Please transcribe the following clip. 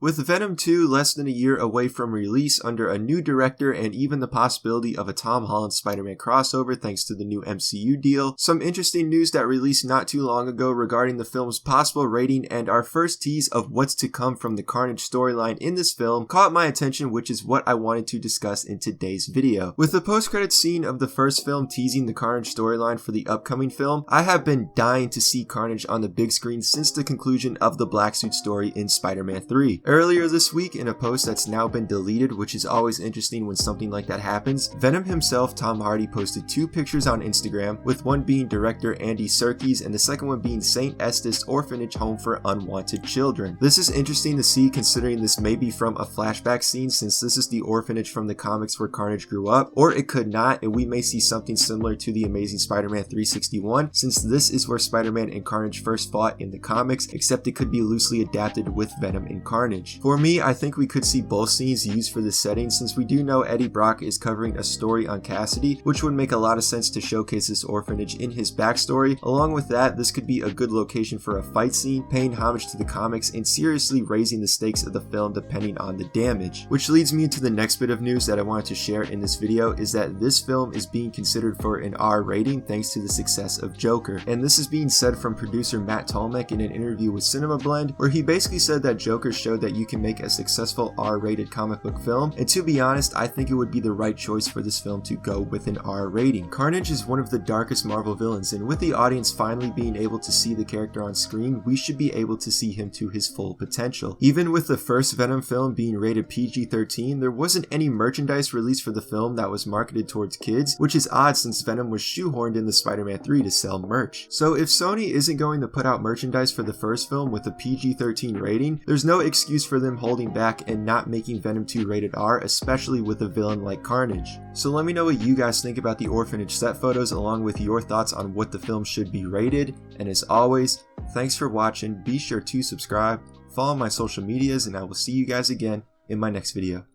With Venom 2 less than a year away from release under a new director and even the possibility of a Tom Holland Spider-Man crossover thanks to the new MCU deal, some interesting news that released not too long ago regarding the film's possible rating and our first tease of what's to come from the Carnage storyline in this film caught my attention, which is what I wanted to discuss in today's video. With the post-credits scene of the first film teasing the Carnage storyline for the upcoming film, I have been dying to see Carnage on the big screen since the conclusion of the Black Suit story in Spider-Man 3. Earlier this week, in a post that's now been deleted, which is always interesting when something like that happens, Venom himself, Tom Hardy, posted 2 pictures on Instagram, with one being director Andy Serkis and the second one being St. Estes Orphanage Home for Unwanted Children. This is interesting to see considering this may be from a flashback scene since this is the orphanage from the comics where Carnage grew up, or it could not and we may see something similar to the Amazing Spider-Man 361 since this is where Spider-Man and Carnage first fought in the comics, except it could be loosely adapted with Venom and Carnage. For me, I think we could see both scenes used for this setting since we do know Eddie Brock is covering a story on Cassidy, which would make a lot of sense to showcase this orphanage in his backstory. Along with that, this could be a good location for a fight scene, paying homage to the comics and seriously raising the stakes of the film depending on the damage. Which leads me to the next bit of news that I wanted to share in this video is that this film is being considered for an R rating thanks to the success of Joker. And this is being said from producer Matt Tolmec in an interview with Cinema Blend, where he basically said that Joker showed that you can make a successful R-rated comic book film, and to be honest, I think it would be the right choice for this film to go with an R rating. Carnage is one of the darkest Marvel villains, and with the audience finally being able to see the character on screen, we should be able to see him to his full potential. Even with the first Venom film being rated PG-13, there wasn't any merchandise released for the film that was marketed towards kids, which is odd since Venom was shoehorned in the Spider-Man 3 to sell merch. So if Sony isn't going to put out merchandise for the first film with a PG-13 rating, there's no excuse for them holding back and not making Venom 2 rated R, especially with a villain like Carnage. So let me know what you guys think about the orphanage set photos along with your thoughts on what the film should be rated, and as always, thanks for watching, be sure to subscribe, follow my social medias, and I will see you guys again in my next video.